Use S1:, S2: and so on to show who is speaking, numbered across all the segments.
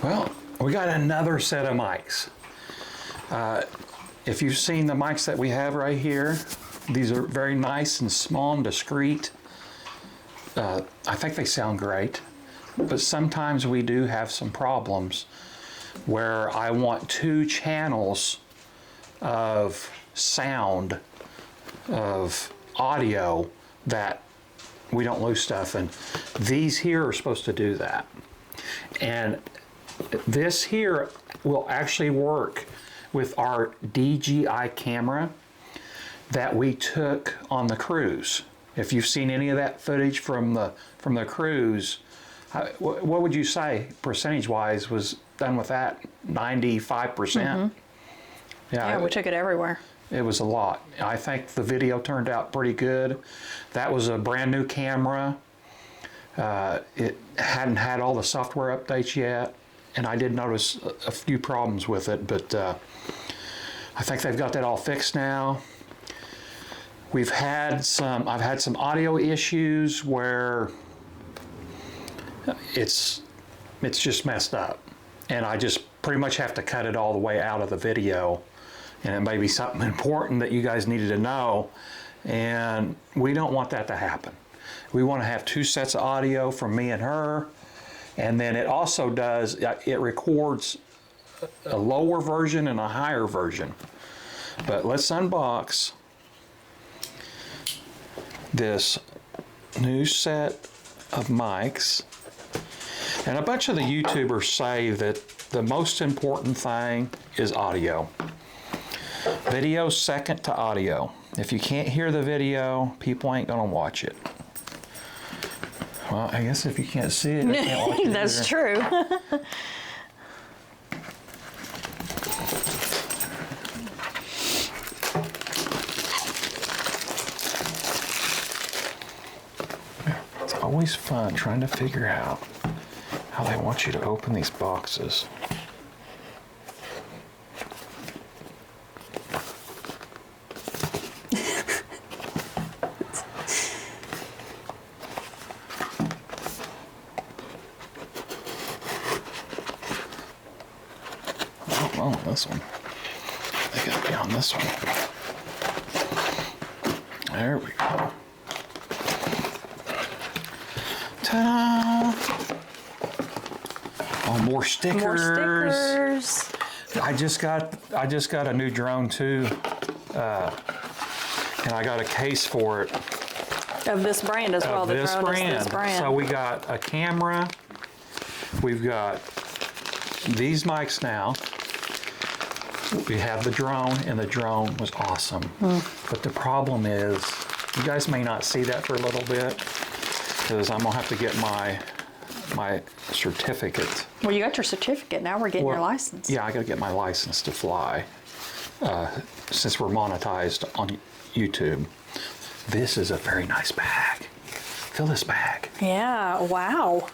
S1: Well, we got another set of mics. If you've seen the mics that we have right here, these are very nice and small and discreet. I think they sound great, but sometimes we do have some problems where I want 2 channels of sound, of audio, that we don't lose stuff, and these here are supposed to do that. And this here will actually work with our DJI camera that we took on the cruise. If you've seen any of that footage from the cruise, what would you say percentage-wise was done with that? 95%?
S2: Mm-hmm. Yeah, we took it everywhere.
S1: It was a lot. I think the video turned out pretty good. That was a brand new camera. It hadn't had all the software updates yet, and I did notice a few problems with it, but I think they've got that all fixed now. I've had some audio issues where it's just messed up, and I just pretty much have to cut it all the way out of the video, and it may be something important that you guys needed to know, and we don't want that to happen. We want to have 2 sets of audio from me and her, and then it also it records a lower version and a higher version. But let's unbox this new set of mics. And a bunch of the YouTubers say that the most important thing is audio. Video's second to audio. If you can't hear the video, people ain't gonna watch it. Well, I guess if you can't see it, they can't watch it.
S2: That's true.
S1: It's always fun trying to figure out how they want you to open these boxes. Oh, this one. They gotta be on this one. There we go. Ta-da! Oh, more stickers.
S2: More stickers.
S1: I just got a new drone too, and I got a case for it.
S2: Of this brand as well.
S1: Of
S2: The
S1: this
S2: drone
S1: brand.
S2: is this brand.
S1: So we got a camera. We've got these mics now. We have the drone, and the drone was awesome. But the problem is, you guys may not see that for a little bit, because I'm gonna have to get my certificate.
S2: Well, you got your certificate. Now we're getting your license.
S1: Yeah, I gotta get my license to fly, since we're monetized on YouTube. This is a very nice bag. Feel this bag.
S2: Yeah, wow.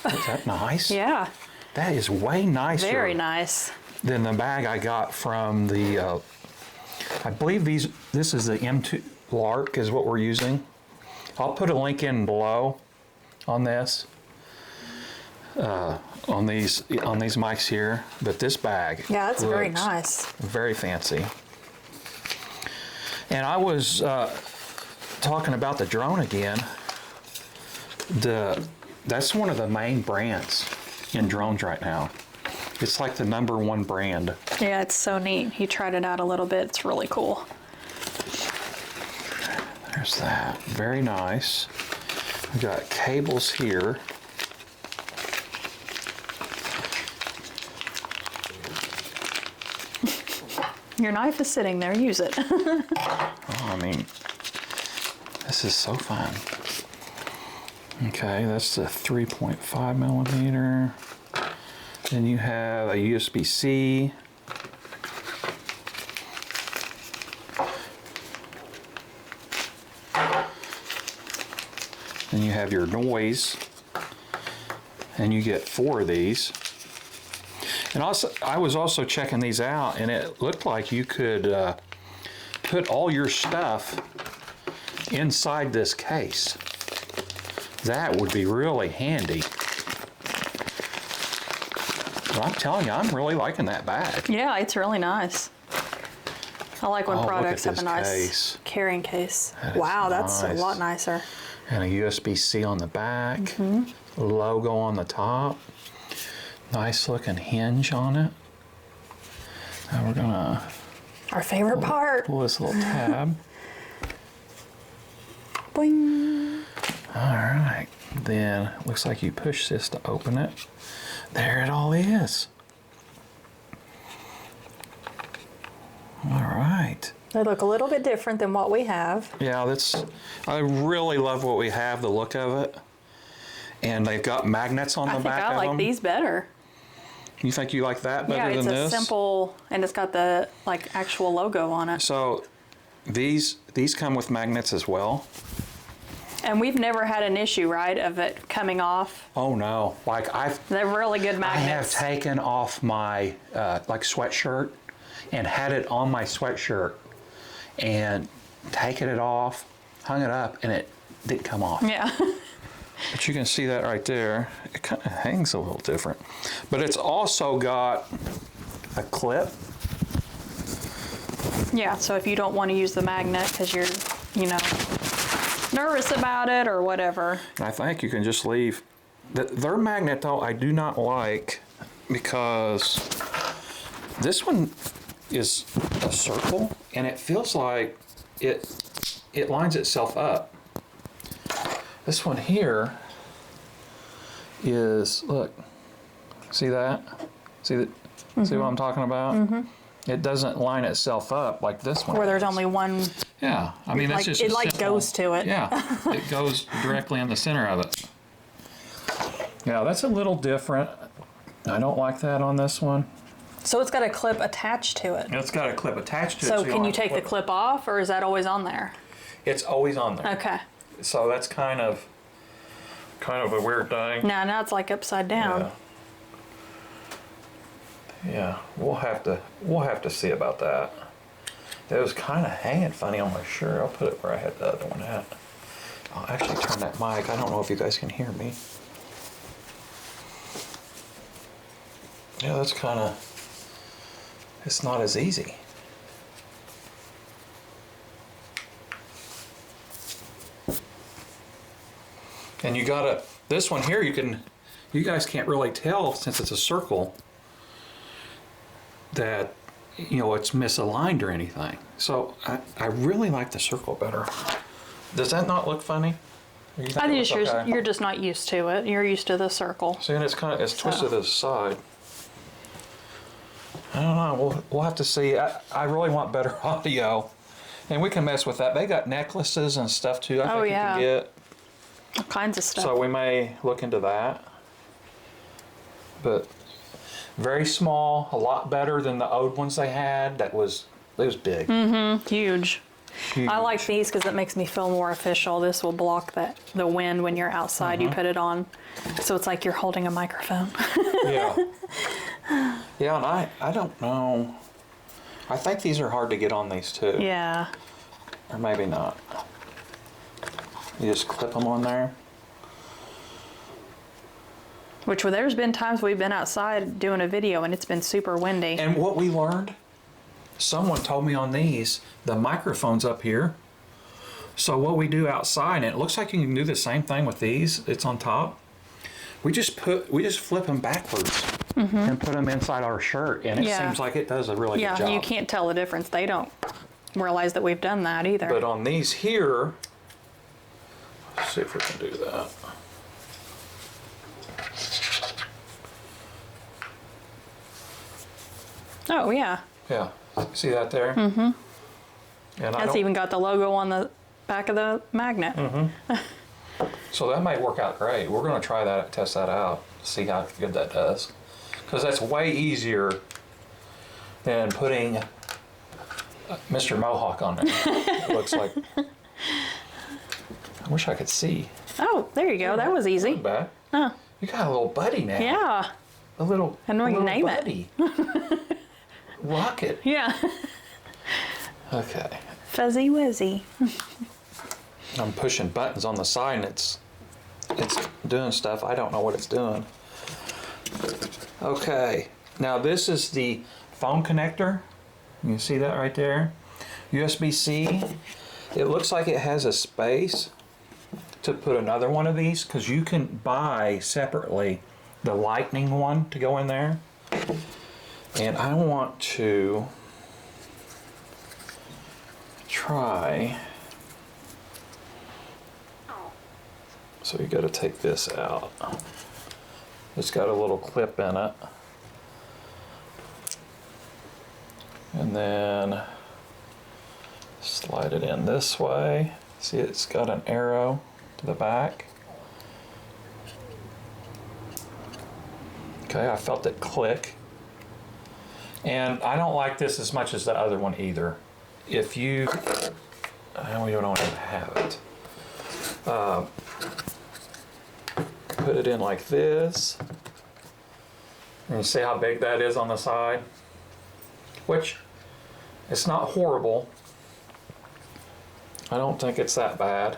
S1: Is that nice?
S2: Yeah.
S1: That is way nicer.
S2: Very nice.
S1: Than the bag I got from the, I believe this is the M2 Lark is what we're using. I'll put a link in below on this, on these mics here, but this bag.
S2: Yeah, that's very nice.
S1: Very fancy. And I was talking about the drone again. That's one of the main brands in drones right now. It's like the #1 brand.
S2: Yeah, it's so neat. He tried it out a little bit. It's really cool.
S1: There's that. Very nice. We got cables here.
S2: Your knife is sitting there. Use it.
S1: Oh, I mean, this is so fun. Okay, that's the 3.5 millimeter. Then you have a USB-C. Then you have your noise. And you get 4 of these. And also, I was also checking these out, and it looked like you could put all your stuff inside this case. That would be really handy. But I'm telling you, I'm really liking that bag.
S2: Yeah, it's really nice. I like when
S1: Oh, look at
S2: products have
S1: this
S2: a nice
S1: case.
S2: carrying case.
S1: That is
S2: Wow, that's a
S1: nice.
S2: lot nicer.
S1: And a USB-C on the back. Logo on the top. Nice looking hinge on it. Now we're gonna
S2: Our favorite part.
S1: pull this little tab.
S2: Boing.
S1: All right. Then looks like you push this to open it. There it all is. All right.
S2: They look a little bit different than what we have.
S1: Yeah, I really love what we have, the look of it. And they've got magnets on the back of them.
S2: I think I like these better.
S1: You think you like that better than
S2: Yeah,
S1: this?
S2: it's a simple, and it's got the like actual logo on it.
S1: So these come with magnets as well.
S2: And we've never had an issue, right, of it coming off.
S1: Oh no, like
S2: They're really good
S1: I have
S2: magnets.
S1: taken off my like sweatshirt and had it on my sweatshirt and taken it off, hung it up, and it didn't come off.
S2: Yeah.
S1: But you can see that right there. It kind of hangs a little different. But it's also got a clip.
S2: Yeah, so if you don't want to use the magnet because you're, you know, nervous about it or whatever.
S1: I think you can just leave. Their magnet, though, I do not like because this one is a circle and it feels like it lines itself up. This one here is, look, see that? See that? See what I'm talking about? It doesn't line itself up like this one.
S2: Where there's
S1: does.
S2: only one.
S1: Yeah, I mean, that's
S2: Like,
S1: just
S2: it
S1: a
S2: like
S1: simple-
S2: goes to it.
S1: Yeah, it goes directly in the center of it. Yeah, that's a little different. I don't like that on this one.
S2: So it's got a clip attached to it.
S1: It's got a clip attached to it.
S2: So
S1: don't
S2: can you
S1: have to
S2: take the
S1: flip
S2: clip off, or is that always on there?
S1: it. It's always on there.
S2: Okay.
S1: So that's kind of a weird thing.
S2: Now it's like upside down.
S1: Yeah. Yeah, we'll have to see about that. That was kind of hanging funny on my shirt. I'll put it where I had the other one at. I'll actually turn that mic. I don't know if you guys can hear me. Yeah, that's kind of, it's not as easy. And you gotta, this one here, you guys can't really tell since it's a circle that, you know, it's misaligned or anything. So I really like the circle better. Does that not look funny? Or you
S2: I
S1: it
S2: think
S1: looks okay?
S2: you're just not used to it. You're used to the circle.
S1: See, and it's twisted to the side. I don't know. We'll have to see. I really want better audio, and we can mess with that. They got necklaces and stuff too. I think you can get.
S2: All kinds of stuff.
S1: So we may look into that. But very small, a lot better than the old ones they had. It was big.
S2: Huge.
S1: Huge.
S2: I like these because it makes me feel more official. This will block the wind when you're outside. You put it on, so it's like you're holding a microphone.
S1: Yeah. Yeah, and I don't know. I think these are hard to get on these too.
S2: Yeah.
S1: Or maybe not. You just clip them on there.
S2: Which there's been times we've been outside doing a video and it's been super windy.
S1: And what we learned, someone told me on these, the microphone's up here. So what we do outside, and it looks like you can do the same thing with these, it's on top. We just flip them backwards and put them inside our shirt, and it seems like it does a really good job.
S2: Yeah, you can't tell the difference. They don't realize that we've done that either.
S1: But on these here, let's see if we can do that.
S2: Oh, yeah.
S1: Yeah, see that there? Mm-hmm. And
S2: That's even got the logo on the back of the magnet.
S1: So that might work out great. We're going to try that, test that out, see how good that does. Because that's way easier than putting Mr. Mohawk on there. It looks like. I wish I could see.
S2: Oh, there you go. That was easy.
S1: Not bad.
S2: Oh.
S1: You got a little buddy now.
S2: Yeah.
S1: A little.
S2: I know you
S1: little
S2: name
S1: buddy. Rocket.
S2: Yeah.
S1: Okay.
S2: Fuzzy Wuzzy.
S1: I'm pushing buttons on the side and it's doing stuff. I don't know what it's doing. Okay, now this is the phone connector. You can see that right there. USB-C. It looks like it has a space to put another one of these, because you can buy separately the lightning one to go in there. And I want to try. So you got to take this out. It's got a little clip in it. And then slide it in this way. See, it's got an arrow to the back. Okay, I felt it click. And I don't like this as much as the other one either. If you, we don't even have it. Put it in like this. And you see how big that is on the side? Which, it's not horrible. I don't think it's that bad.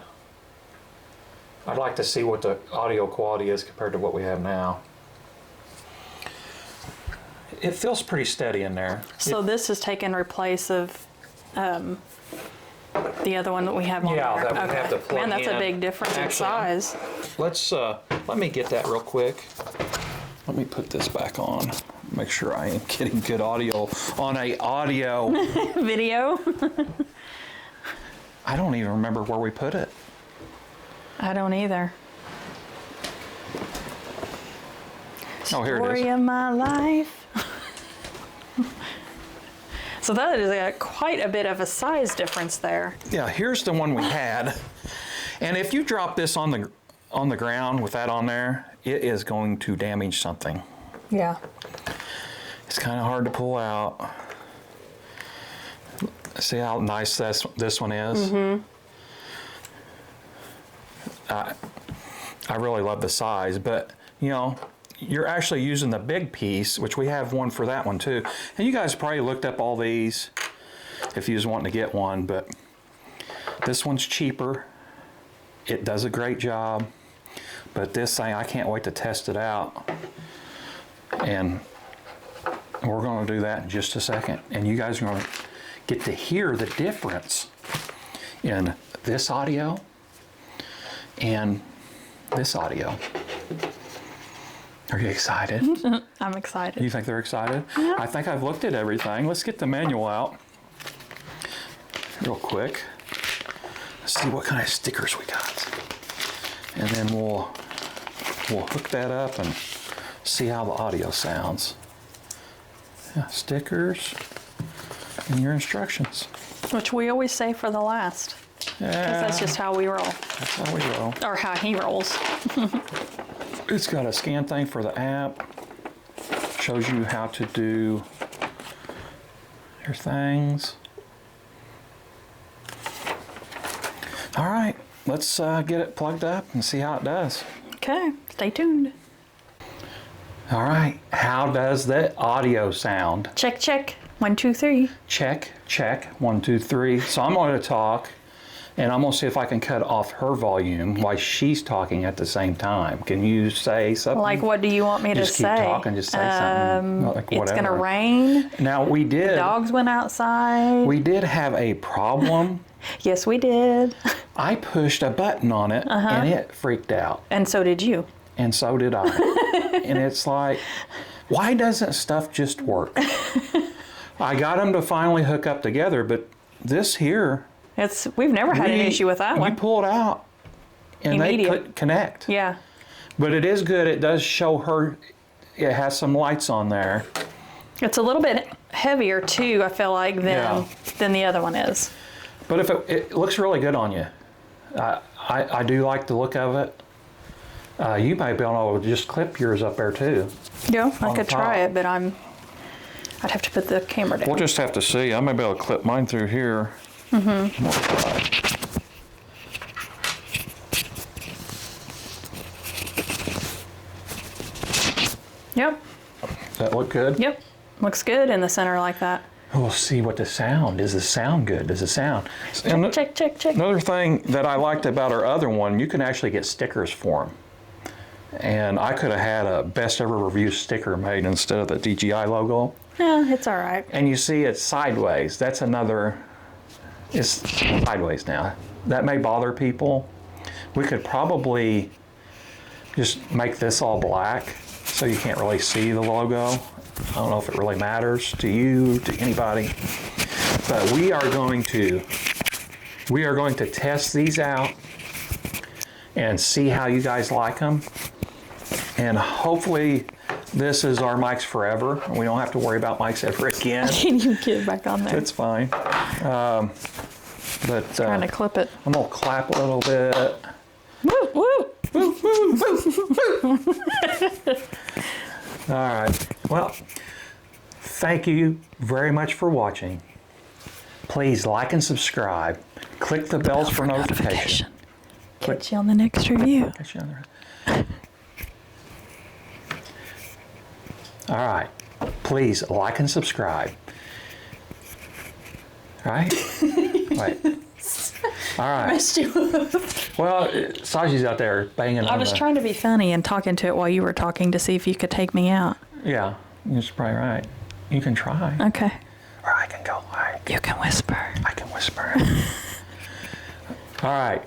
S1: I'd like to see what the audio quality is compared to what we have now. It feels pretty steady in there.
S2: So this is taking place of the other one that we have on there.
S1: Yeah, that we have to plug in.
S2: Man, that's a big difference in size.
S1: Let's, let me get that real quick. Let me put this back on. Make sure I am getting good audio on a audio.
S2: Video?
S1: I don't even remember where we put it.
S2: I don't either.
S1: Oh, here it is.
S2: Story of my life. So that is quite a bit of a size difference there.
S1: Yeah, here's the one we had. And if you drop this on the ground with that on there, it is going to damage something.
S2: Yeah.
S1: It's kind of hard to pull out. See how nice this one is? Mm-hmm. I really love the size, but you know, you're actually using the big piece, which we have one for that one too. And you guys probably looked up all these if you was wanting to get one, but this one's cheaper. It does a great job, but this thing, I can't wait to test it out. And we're going to do that in just a second. And you guys are going to get to hear the difference in this audio and this audio. Are you excited?
S2: I'm excited.
S1: You think they're excited?
S2: Yeah.
S1: I think I've looked at everything. Let's get the manual out real quick. Let's see what kind of stickers we got. And then we'll hook that up and see how the audio sounds. Yeah, stickers and your instructions.
S2: Which we always say for the last.
S1: Yeah.
S2: Because that's just how we roll.
S1: That's how we roll.
S2: Or how he rolls.
S1: It's got a scan thing for the app. Shows you how to do your things. All right, let's get it plugged up and see how it does.
S2: Okay, stay tuned.
S1: All right, how does the audio sound?
S2: Check, check. 1, 2, 3.
S1: Check, check. 1, 2, 3. So I'm going to talk, and I'm going to see if I can cut off her volume while she's talking at the same time. Can you say something?
S2: Like, what do you want me to
S1: just
S2: say?
S1: Keep talking, just say something. Like
S2: it's
S1: whatever.
S2: going to rain.
S1: Now, we did.
S2: The dogs went outside.
S1: We did have a problem.
S2: Yes, we did.
S1: I pushed a button on it, and it freaked out.
S2: And so did you.
S1: And so did I. And it's like, why doesn't stuff just work? I got them to finally hook up together, but this here,
S2: We've never had an issue with that one.
S1: You pull it out, and they could connect.
S2: Yeah.
S1: But it is good. It does show her. It has some lights on there.
S2: It's a little bit heavier too, I feel like, than the other one is.
S1: But if it looks really good on you. I do like the look of it. You might be able to just clip yours up there too.
S2: Yeah, I could try it, but I'd have to put the camera down.
S1: We'll just have to see. I might be able to clip mine through here. Mm-hmm. We'll try.
S2: Yep.
S1: Does that look good?
S2: Yep. Looks good in the center like that.
S1: We'll see what the sound. Does the sound good? Does it sound?
S2: Check, check, check, check.
S1: Another thing that I liked about our other one, you can actually get stickers for them. And I could have had a best ever review sticker made instead of the DJI logo.
S2: Yeah, it's all right.
S1: And you see it's sideways. That's another, it's sideways now. That may bother people. We could probably just make this all black so you can't really see the logo. I don't know if it really matters to you, to anybody. But we are going to test these out and see how you guys like them. And hopefully this is our mics forever. We don't have to worry about mics ever again.
S2: Can you get back on there?
S1: It's fine.
S2: Trying to clip it.
S1: I'm gonna clap a little bit.
S2: Woo, woo.
S1: All right. Well, thank you very much for watching. Please like and subscribe. Click the bells for notification.
S2: Catch you on the next review.
S1: Catch you on the- All right. Please like and subscribe. All right? Wait. All right. Well, Saji's out there banging on
S2: I was trying to be funny and talking to it while you were talking to see if you could take me out.
S1: Yeah, you're probably right. You can try.
S2: Okay.
S1: Or I can go like.
S2: You can whisper.
S1: I can whisper. All right.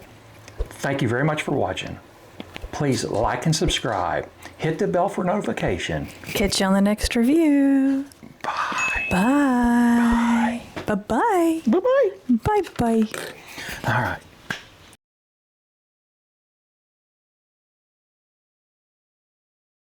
S1: Thank you very much for watching. Please like and subscribe. Hit the bell for notification.
S2: Catch you on the next review.
S1: Bye.
S2: Bye. Bye. Bye.
S1: Bye-bye.
S2: Bye. Bye.
S1: All right.